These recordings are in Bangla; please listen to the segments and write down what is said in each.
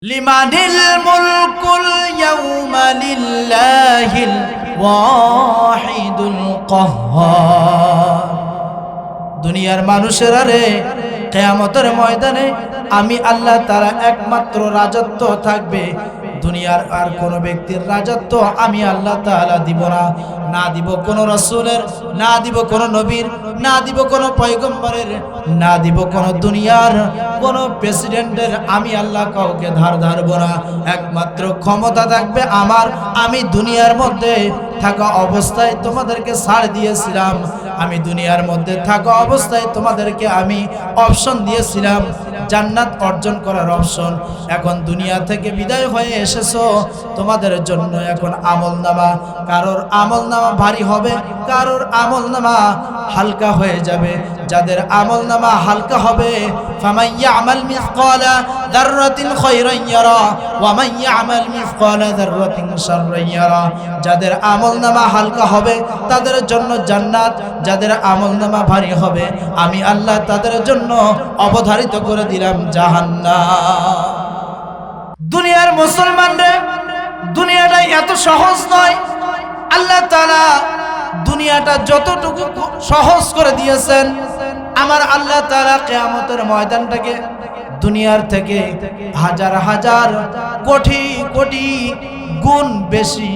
লিমানিল মুলকুল ইয়াউমা লিল্লাহিল ওয়াহিদুল কাহ্হার। দুনিয়ার মানুষেরা রে, কিয়ামতের ময়দানে আমি আল্লাহ তাআলা একমাত্র রাজত্ব থাকবে। দুনিয়ার আর কোন ব্যক্তির রাজত্ব আমি আল্লাহ তাআলা দিব না। না দিব কোন রাসূলের, না দিব কোন নবীর, না দিব কোন পয়গম্বরের, না দিব কোন দুনিয়ার কোন প্রেসিডেন্টের। আমি আল্লাহ কাউকে ধার ধারবো না। একমাত্র ক্ষমতা থাকবে আমার। আমি দুনিয়ার মধ্যে থাকা অবস্থায় তোমাদেরকে ছাড় দিয়েছিলাম। আমি দুনিয়ার মধ্যে থাকা অবস্থায় তোমাদেরকে আমি অপশন দিয়েছিলাম, জান্নাত অর্জন করার অপশন। এখন দুনিয়া থেকে বিদায় হয়ে এসেছো, তোমাদের জন্য এখন আমলনামা, কারোর আমলনামা ভারী হবে, কারোর আমলনামা হালকা হয়ে যাবে। যাদের আমলনামা হালকা হবে, ফামান ইয়ামাল মিসকালা যাররাতিন খায়রান ইয়ারা ওয়া মান ইয়ামাল মিসকালা যাররাতিন শাররান ইয়ারা। যাদের আমলনামা হালকা হবে তাদের জন্য জান্নাত, যাদের আমলনামা ভারী হবে আমি আল্লাহ তাদের জন্য অবধারিত করে দিলাম জাহান্নাম। দুনিয়ার মুসলমানরা, দুনিয়াটা এত সহজ নয়। আল্লাহ তাআলা দুনিয়াটা যতটুকু সহজ করে দিয়েছেন, আমার আল্লাহ তাআলা কিয়ামতের ময়দানটাকে দুনিয়ার থেকে হাজার হাজার কোটি কোটি গুণ বেশি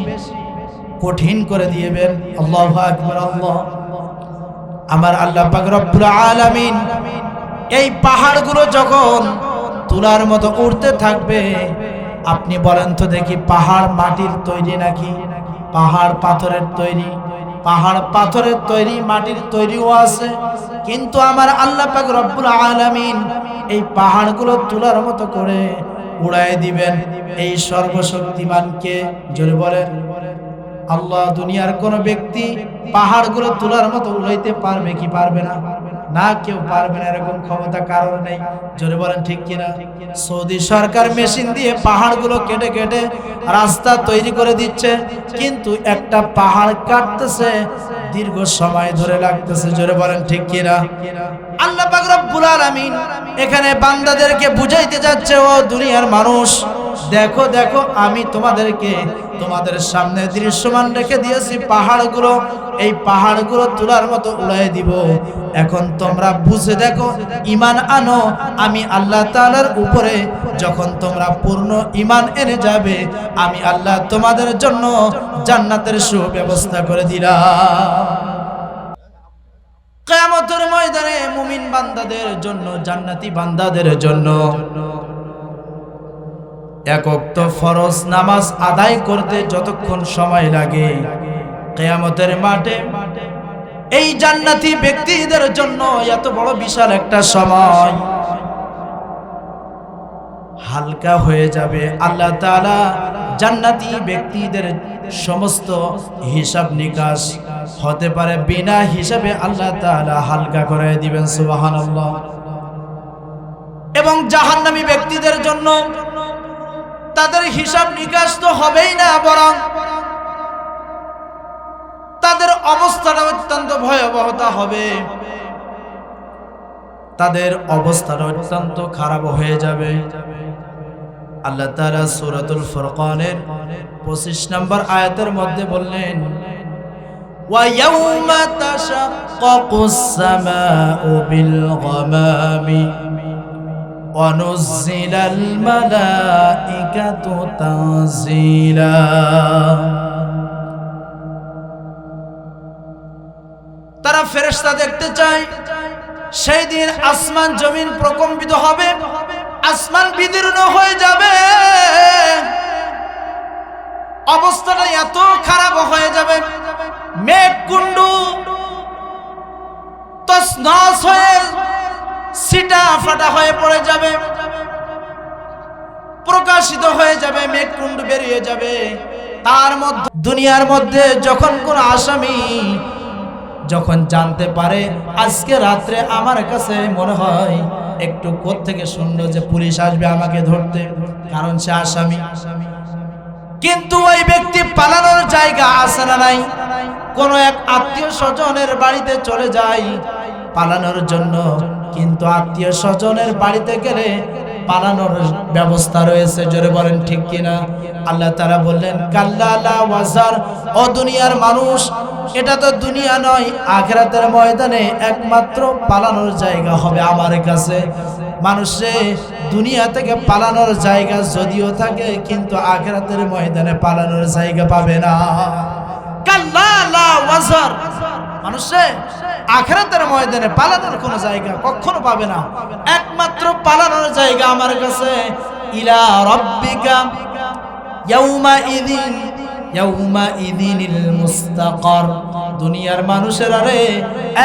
কঠিন করে দিবেন। আল্লাহু আকবার। আল্লাহ, আমার আল্লাহ পাক রব্বুল আলামিন এই পাহাড়গুলো যখন তুলার মতো উড়তে থাকবে, আপনি বলেন তো দেখি, পাহাড় মাটির তৈরি নাকি পাহাড় পাথরের তৈরি? পাহাড় পাথরের তৈরি, মাটির তৈরিও আছে, কিন্তু আমার আল্লাহ পাক রব্বুল আলামিন এই পাহাড়গুলো তুলার মতো করে উড়ায় দিবেন। এই সর্বশক্তিমানকে জোরে বলেন আল্লাহ। দুনিয়ার কোন ব্যক্তি পাহাড়গুলো তুলার মতো উড়াইতে পারবে কি পারবে না? না, কেউ পারবে না, এরকম ক্ষমতা কারোর নেই। জোরে বলেন ঠিক কিনা? সৌদি সরকার মেশিন দিয়ে পাহাড়গুলো কেটে কেটে রাস্তা তৈরি করে দিচ্ছে, কিন্তু একটা পাহাড় কাটতেছে দীর্ঘ সময় ধরে লাগতেছে। জোরে বলেন ঠিক কিনা? আল্লাহ পাক রব্বুল আলামিন এখানে বান্দাদেরকে বুঝাইতে যাচ্ছে, ও দুনিয়ার মানুষ, দেখো দেখো, আমি তোমাদেরকে তোমাদের সামনে দৃশ্যমান রেখে দিয়েছি পাহাড়গুলো। এই পাহাড়গুলো তুলার মতো উড়াই দিব। এখন তোমরা বুঝে দেখো, ঈমান আনো আমি আল্লাহ তাআলার উপরে। যখন তোমরা পূর্ণ ঈমান এনে যাবে, আমি আল্লাহ তোমাদের জন্য জান্নাতের সুব্যবস্থা করে দিলাম। কিয়ামতের ময়দানে মুমিন বান্দাদের জন্য, জান্নাতি বান্দাদের জন্য এক ওয়াক্ত ফরজ নামাজ আদায় করতে যতক্ষণ সময় লাগে, কিয়ামতের মাঠে এই জান্নাতি ব্যক্তিদের জন্য এত বড় বিশাল একটা সময় হালকা হয়ে যাবে। আল্লাহ তাআলা জান্নাতি ব্যক্তিদের সমস্ত হিসাব নিকাশ হতে পারে বিনা হিসাবে আল্লাহ তাআলা হালকা করে দিবেন। সুবহানাল্লাহ। এবং জাহান্নামী ব্যক্তিদের জন্য তাদের হিসাব নিকাশ তো হবেই না, বরং তাদের অবস্থাটা অত্যন্ত ভয়াবহতা হবে, তাদের অবস্থাটা অত্যন্ত খারাপ হয়ে যাবে। আল্লাহ তাআলা সূরাতুল ফুরকানের 25 নম্বর আয়াতের মধ্যে বললেন, ওয়া ইয়াউমা তাশাক্কাকুস সামাউ বিল গামামি ওয়া নুজ্জিলাল মালাইকাতু তানজিলা। তারা ফেরেশতা দেখতে চায়, সেই দিন আসমান জমিন প্রকম্পিত হবে, আসমান বিদীর্ণ হয়ে যাবে, অবস্থাটা এত খারাপ হয়ে যাবে, মেঘকুণ্ড তছনছ হয়ে ছিটা ফাটা হয়ে পড়ে যাবে, প্রকাশিত হয়ে যাবে, মেঘকুণ্ড বেরিয়ে যাবে। তার মধ্যে দুনিয়ার মধ্যে যখন কোন আসামি যখন জানতে পারে আজকে রাত্রে আমার কাছে মনে হয় একটু কোত্থেকে শুনলো যে পুলিশ আসবে আমাকে ধরতে, কারণ সে আসামি, কিন্তু ওই ব্যক্তি পালানোর জায়গা আছে না নাই? কোন এক আত্মীয় স্বজনের বাড়িতে চলে যায় পালানোর জন্য, কিন্তু আত্মীয় স্বজনের বাড়িতে গেলে পালানোর ব্যবস্থা রয়েছে। জোরে বলেন ঠিক কিনা? আল্লাহ তাআলা বললেন কাল্লা লা ওয়াজার, ও দুনিয়ার মানুষ, এটা তো দুনিয়া নয়, আখিরাতের ময়দানে একমাত্র পালানোর জায়গা হবে আমার কাছে। মানুষে দুনিয়া থেকে পালানোর জায়গা যদিও থাকে, কিন্তু আখিরাতের ময়দানে পালানোর জায়গা পাবে না। কাল্লা লা ওয়াজার, মানুষে আখিরাতের ময়দানে পালানোর কোনো জায়গা কখনো পাবে না। একমাত্র পালানোর জায়গা আমার কাছে। ইলা রাব্বিকা ইয়াউমা ইযিনিল মুস্তাকার, দুনিয়ার মানুষেরা রে,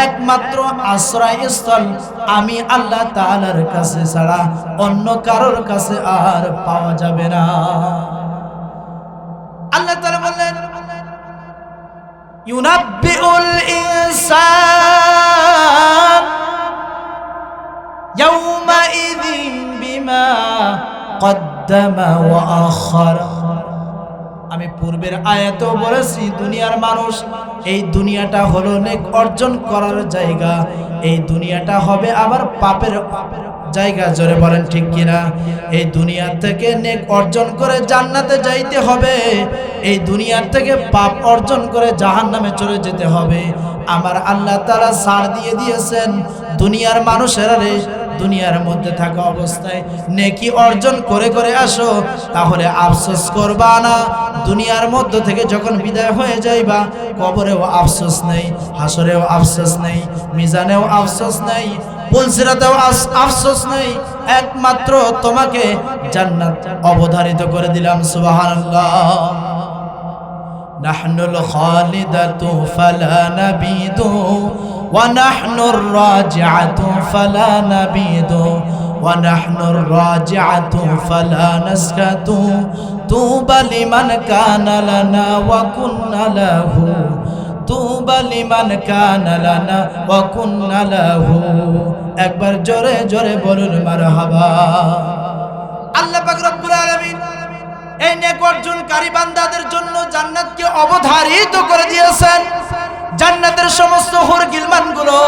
একমাত্র আশ্রয়স্থল আমি আল্লাহ তাআলার কাছে ছাড়া অন্য কারোর কাছে আর পাওয়া যাবে না। আল্লাহ তাআলা বললেন ইউনাব্বিউল ইনসান ইয়াউমা ইযিন বিমা কদ্দামা ওয়া আখার। আমি পূর্বের আয়াতেও বলেছি, দুনিয়ার মানুষ, এই দুনিয়াটা হলো নেক অর্জন করার জায়গা, এই দুনিয়াটা হবে আবার পাপের জায়গা। জোরে বলেন ঠিক কিনা? এই দুনিয়া থেকে নেক অর্জন করে জান্নাতে যাইতে হবে, এই দুনিয়ার থেকে পাপ অর্জন করে জাহান্নামে চলে যেতে হবে। আমার আল্লাহ তাআলা ছাড় দিয়ে দিয়েছেন, দুনিয়ার মানুষেরা রে, দুনিয়ার মধ্যে থাকা অবস্থায় নেকি অর্জন করে করে আসো, তাহলে আফসোস করবা না। দুনিয়ার মধ্য থেকে যখন বিদায় হয়ে যাইবা, কবরেও আফসোস নেই, হাসরেও আফসোস নেই, মিজানেও আফসোস নেই, পুলসিরাতেও আফসোস নেই। একমাত্র তোমাকে জান্নাত অবধারিত করে দিলাম। সুবহানাল্লাহ। নাহনুল খালিদাতু ফালা নাবিদু ওয়া নাহনুর রাজিআতু ফালা নাবিদু ওয়া নাহনুর রাজিআতু ফালা নাসকাতু তুবা লিমান কানা লানা ওয়া কুন্না লাহু তুবা লিমান কানা লানা ওয়া কুন্না লাহু। একবার জোরে জোরে বলুন মারহাবা। আল্লাহ পাক রব্বুল আলামিন এই নেক অর্জনকারী বান্দাদের জন্য জান্নাতকে অবধারিত করে দিয়েছেন। জান্নাতের সমস্ত হুর গিলমানগুলো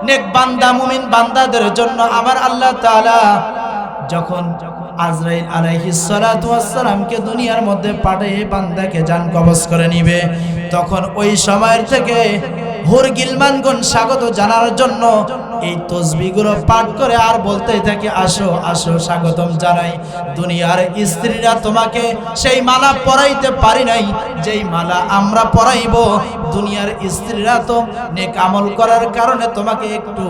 নেক বান্দা মুমিন বান্দাদের জন্য আমার আল্লাহ তাআলা যখন আজরাইল আলাইহিস সালাতু ওয়াস সালামকে দুনিয়ার মধ্যে পাঠিয়ে বান্দাকে জান কবজ করে নিবে, তখন ওই সময়ের থেকে হুর গিলমানগণ স্বাগত জানার জন্য এই তসবিহগুলো পাঠ করে আর বলতেই থাকে, আসো আসো স্বাগতম জানাই। দুনিয়ার স্ত্রীরা তোমাকে সেই মালা পরাইতে পারি নাই, যেই মালা আমরা পরাইব। দুনিয়ার স্ত্রীরা তো নেক আমল করার কারণে তোমাকে একটু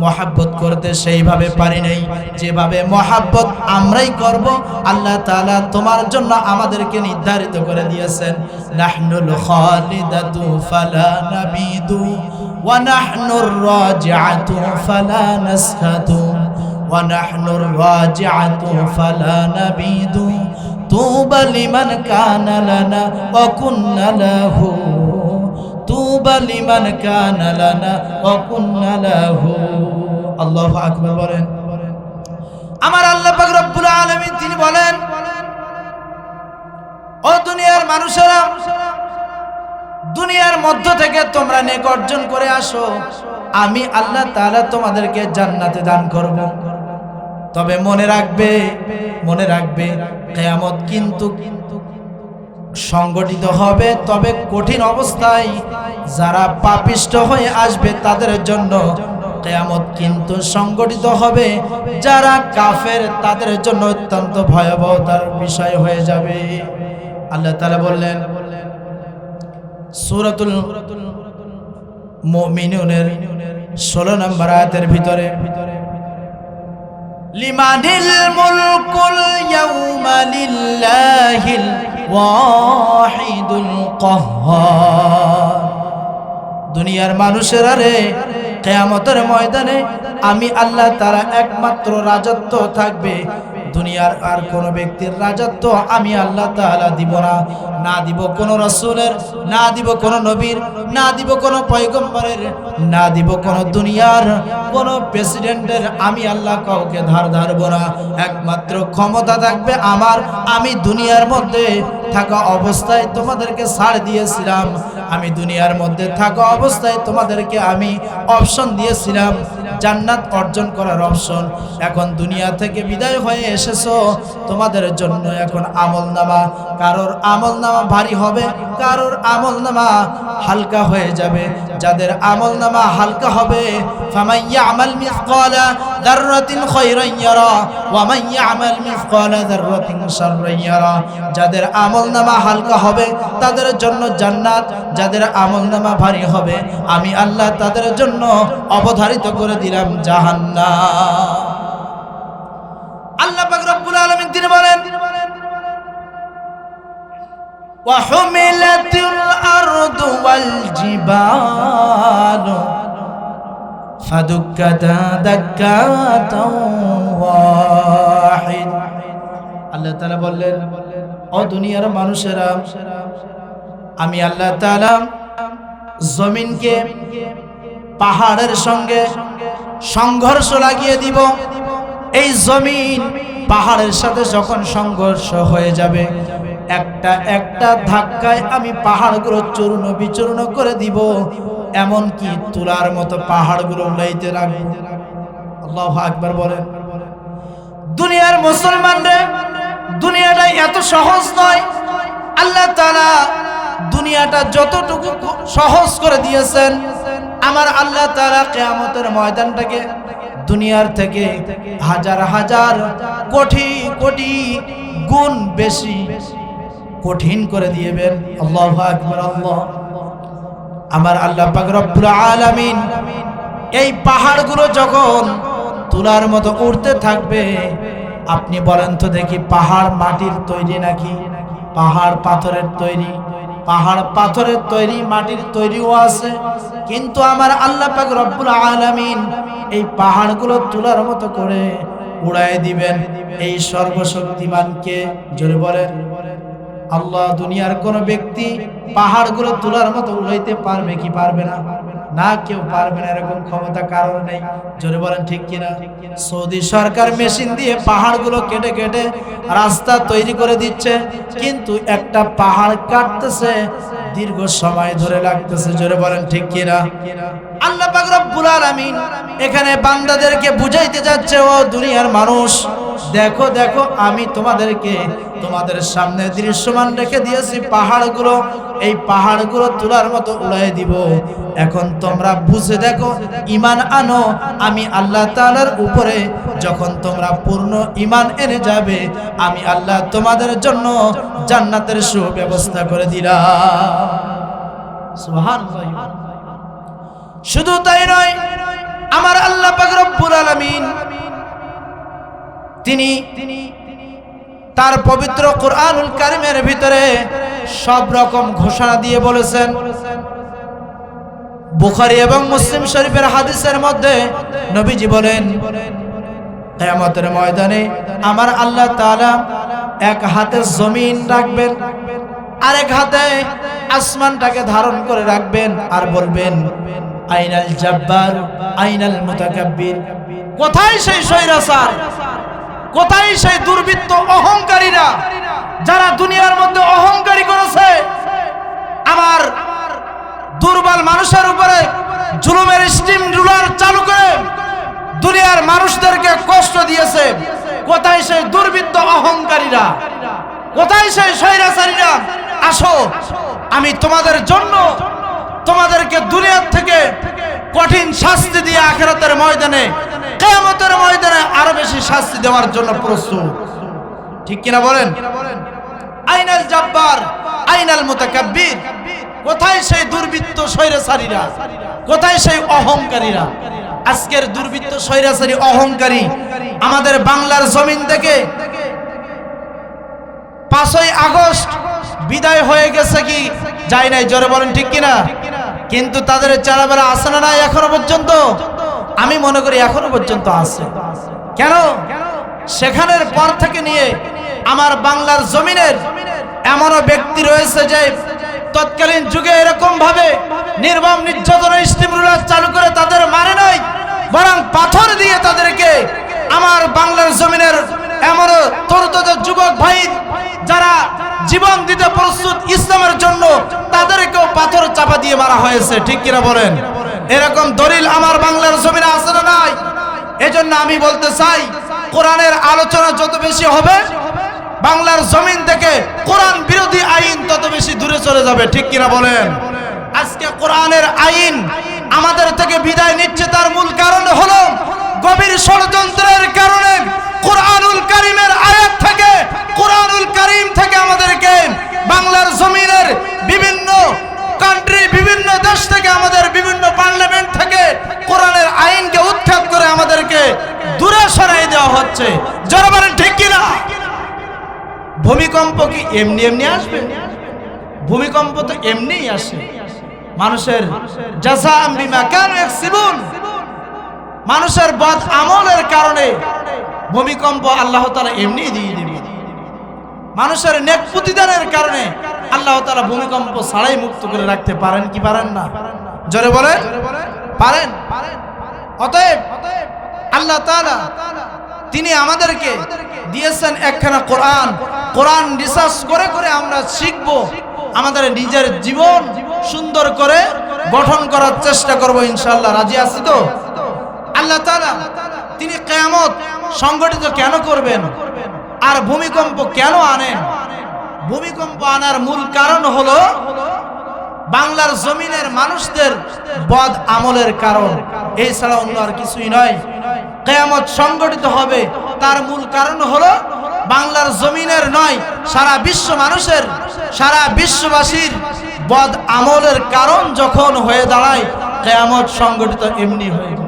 মহাব্বত করতে সেইভাবে পারি নাই, যেভাবে মহাব্বত আমরাই করব আল্লাহ তাআলা তোমার জন্য আমাদেরকে নির্ধারিত করে দিয়েছেন। নাহনুল খালিদাতু ফালা নাবিদু ওয়া নাহনুর রাজিআতু ফালা নাসখাতু ওয়া নাহনুর রাজিআতু ফালা নাবিদু তুবা লিমান কানা লানা ওয়া কুন্না লাহু তুবা লিমান কানা লানা ওয়া কুন্না লাহু। আল্লাহু আকবার বলেন। আমার আল্লাহ পাক রব্বুল আলামিন তিনি বলেন, ও দুনিয়ার মানুষেরা, দুনিয়ার মধ্য থেকে তোমরা নেক অর্জন করে আসো, আমি আল্লাহ তাআলা তোমাদেরকে জান্নাতে দান করব। তবে মনে রাখবে কিয়ামত কিন্তু সংগঠিত হবে, তবে কঠিন অবস্থায়। যারা পাপিষ্ঠ হয়ে আসবে তাদের জন্য কিয়ামত কিন্তু সংগঠিত হবে, যারা কাফের তাদের জন্য অত্যন্ত ভয়াবহতার বিষয় হয়ে যাবে। আল্লাহ তাআলা বললেন সূরাতুল মুমিনুনের 16 নম্বর আয়াতের ভিতরে, লিমানিল মুলকুল ইয়াউমা লিল্লাহিল ওয়াহিদুল কাহ্হার। দুনিয়ার মানুষেরা রে, কিয়ামতের ময়দানে আমি আল্লাহ তাআলা একমাত্র রাজত্ব থাকবে। দুনিয়ার আর কোন ব্যক্তির রাজত্ব আমি আল্লাহ তাআলা দিব না, না দিব কোন রাসূলের, না দিব কোন নবীর, না দিব কোন পয়গম্বরের, না দিব কোন দুনিয়ার কোন প্রেসিডেন্টের। আমি আল্লাহ কাউকে ধার ধারব না। একমাত্র ক্ষমতা থাকবে আমার। আমি দুনিয়ার মধ্যে থাকা অবস্থায় তোমাদেরকে ছাড় দিয়েছিলাম, আমি দুনিয়ার মধ্যে থাকা অবস্থায় তোমাদেরকে আমি অপশন দিয়েছিলাম জান্নাত অর্জন করার অপশন। এখন দুনিয়া থেকে বিদায় হয়ে এসেছো, তোমাদের জন্য এখন আমলনামা, কারোর আমলনামা ভারী হবে, কারোর আমলনামা হালকা হয়ে যাবে। যাদের আমলনামা হালকা হবে, ফামান ইয়ামাল মিসকালা যাররাতিন খায়রান ইয়ারা ওয়া মান ইয়ামাল মিসকালা যাররাতিন শাররান ইয়ারা। যাদের আমলনামা হালকা হবে তাদের জন্য জান্নাত, যাদের আমলনামা ভারী হবে আমি আল্লাহ তাদের জন্য অবধারিত করে দিলাম জাহান্নাম। আল্লাহ পাক রব্বুল আলামিন তিনি বলেন, ওয়া হুমিলাতিল আরদু ওয়াল জিবালু ফাদুক্কাতা দাক্কাতাও ওয়াহিদ। আল্লাহ তাআলা বললেন, ও দুনিয়ার মানুষেরা, আমি আল্লাহ তাআলা জমিনকে পাহাড়ের সঙ্গে সংঘর্ষ লাগিয়ে দিব। এই জমিন পাহাড়ের সাথে যখন সংঘর্ষ হয়ে যাবে, একটা একটা ধাক্কায় আমি পাহাড়গুলো চূর্ণ বিচূর্ণ করে দিব, এমন কি তুলার মতো পাহাড়গুলো উড়াইতে লাগবে। আল্লাহু আকবার বলেন। দুনিয়ার মুসলমানরা, দুনিয়াটা এত সহজ নয়। আল্লাহ তাআলা দুনিয়াটা যতটুকু সহজ করে দিয়েছেন, আমার আল্লাহ তাআলা কিয়ামতের ময়দানটাকে দুনিয়ার থেকে হাজার হাজার কোটি কোটি গুণ বেশি কঠিন করে দিবেন। আল্লাহু আকবার। আল্লাহ, আমার আল্লাহ পাক রব্বুল আলামিন এই পাহাড়গুলো যখন তুলার মতো উঠতে থাকবে, আপনি বলেন তো দেখি, পাহাড় মাটির তৈরি নাকি পাহাড় পাথরের তৈরি? পাহাড় পাথরের তৈরি, মাটির তৈরিও আছে, কিন্তু আমার আল্লাহ পাক রব্বুল আলামিন এই পাহাড়গুলো তুলার মতো করে উড়ায় দিবেন। এই সর্বশক্তিমানকে জোরে বলেন আল্লাহ। দুনিয়ার কোন ব্যক্তি পাহাড়গুলো তুলার মতো উড়াইতে পারবে কি পারবে না? না, কেউ পারবে না, এরকম ক্ষমতা কারোর নেই। জোরে বলেন ঠিক কিনা? সৌদি সরকার মেশিন দিয়ে পাহাড়গুলো কেটে কেটে রাস্তা তৈরি করে দিচ্ছে, কিন্তু একটা পাহাড় কাটতেছে দীর্ঘ সময় ধরে লাগতেছে। জোরে বলেন ঠিক কিনা? আল্লাহ পাক রব্বুল আলামিন এখানে বান্দাদেরকে বুঝাইতে যাচ্ছে, ও দুনিয়ার মানুষ, দেখো দেখো, আমি তোমাদেরকে তোমাদের সামনে দৃশ্যমান রেখে দিয়েছি পাহাড়গুলো, এই পাহাড়গুলো তুলার মতো উড়াই দিব। এখন তোমরা বুঝে দেখো, ঈমান আনো আমি আল্লাহ তাআলার উপরে। যখন তোমরা পূর্ণ ঈমান এনে যাবে, আমি আল্লাহ তোমাদের জন্য জান্নাতের সুব্যবস্থা করে দিলাম। সুবহানাল্লাহ। শুধু তাই নয়, আমার আল্লাহ পাক রব্বুল আলামিন তিনি তার পবিত্র কুরআনুল কারীমের ভিতরে সব রকম ঘোষণা দিয়ে বলেছেন। বুখারী এবং মুসলিম শরীফের হাদিসের মধ্যে নবীজি বলেন, কিয়ামতের ময়দানে আমার আল্লাহ তাআলা এক হাতে জমিন রাখবেন, আরেক হাতে আসমানটাকে ধারণ করে রাখবেন, আর বলবেন, আইনাল জাব্বার আইনাল মুতাকাব্বির। কোথায় সেই স্বৈরাচার, কোথায় সেই দুর্বৃত্ত অহংকারীরা যারা দুনিয়ার মধ্যে অহংকারী করেছে, আমার দুর্বল মানুষের উপরে জুলুমের স্টিম রুলার চালু করে দুনিয়ার মানুষদেরকে কষ্ট দিয়েছে? কোথায় সেই দুর্বৃত্ত অহংকারীরা, কোথায় সেই স্বৈরাচারীরা? আসো, আমি তোমাদের জন্য তোমাদেরকে দুনিয়ার থেকে কঠিন শাস্তি দিয়ে আখিরাতের ময়দানে, কিয়ামতের ময়দানে আরো বেশি শাস্তি দেওয়ার জন্য প্রস্তুত। ঠিক কিনা বলেন? আইনাল জাব্বার আইনাল মুতাকাব্বির। কোথায় সেই দুর্বৃত্ত স্বৈরাচারীরা, কোথায় সেই অহংকারীরা? আজকের দুর্বৃত্ত স্বৈরাচারী অহংকারী আমাদের বাংলার জমিন থেকে 5ই আগস্ট বিদায় হয়ে গেছে কি যায় নাই? জোরে বলেন ঠিক কিনা? কিন্তু তাদের চেহারা আছে না নাই এখনো পর্যন্ত? আমি মনে করি এখনো পর্যন্ত আছে। কেন? সেখানের পর থেকে নিয়ে আমার বাংলার জমিনের এমনও ব্যক্তি রয়েছে যে তৎকালীন যুগে এরকম ভাবে নির্মম নির্যাতনের স্টিম রুলার চালু করে তাদের মারে নাই, বরং পাথর দিয়ে তাদেরকে আমার বাংলার জমিনের এমনও তরুণ যুবক ভাই যারা জীবন দিতে প্রস্তুত ইসলামের জন্য, তাদেরকেও পাথর চাপা দিয়ে মারা হয়েছে। ঠিক কিনা বলেন? এরকম দলিল আমার বাংলার জমিনে আছে না নাই? এজন্য আমি বলতে চাই, কোরআনের আলোচনা যত বেশি হবে, বাংলার জমিন থেকে কোরআন বিরোধী আইন তত বেশি দূরে চলে যাবে। ঠিক কিনা বলেন? আজকে কোরআনের আইন আমাদের থেকে বিদায় নিচ্ছে, তার মূল কারণ হলো গভীর ষড়যন্ত্রের কারণে কোরআনুল কারীমের আয়াত থেকে, কোরআনুল কারীম থেকে আমাদেরকে বাংলার জমিনের বিভিন্ন কান্ট্রি, বিভিন্ন দেশ থেকে, আমাদের বিভিন্ন পার্লামেন্ট থেকে কোরআনের আইনকে উৎখাত করে আমাদেরকে দূরে সরাই দেওয়া হচ্ছে। যারা বলেন ঠিক কিনা? ভূমিকম্প কি এমনি এমনি আসবে? ভূমিকম্প তো এমনিই আসে। মানুষের জাযাআম বিমা কানু ইয়াকসিবুন, মানুষের বদ আমলের কারণে ভূমিকম্প আল্লাহ তাআলা এমনি দিয়ে দিবেন। মানুষের নেক প্রতিদানের কারণে আল্লাহ তাআলা ভূমিকম্প ছাড়াই মুক্ত করে রাখতে পারেন কি পারেন না? জোরে বলেন, পারেন। অতএব আল্লাহ তাআলা তিনি আমাদেরকে দিয়েছেন একখানা কোরআন। কোরআন রিসার্চ করে করে আমরা শিখব, আমাদের নিজের জীবন সুন্দর করে গঠন করার চেষ্টা করব ইনশাআল্লাহ। রাজি আছি তো? আল্লাহ তাআলা তিনি কিয়ামত সংগঠিত কেন করবেন আর ভূমিকম্প কেন আনেন? ভূমিকম্প আনার মূল কারণ হলো বাংলার জমিনের মানুষদের বদ আমলের কারণ, এছাড়া অন্য আর কিছুই নয়। কিয়ামত সংগঠিত হবে তার মূল কারণ হলো বাংলার জমিনের নয়, সারা বিশ্ব মানুষের, সারা বিশ্ববাসীর বদ আমলের কারণ যখন হয়ে দাঁড়ায়, কিয়ামত সংগঠিত এমনি হয়ে যায়।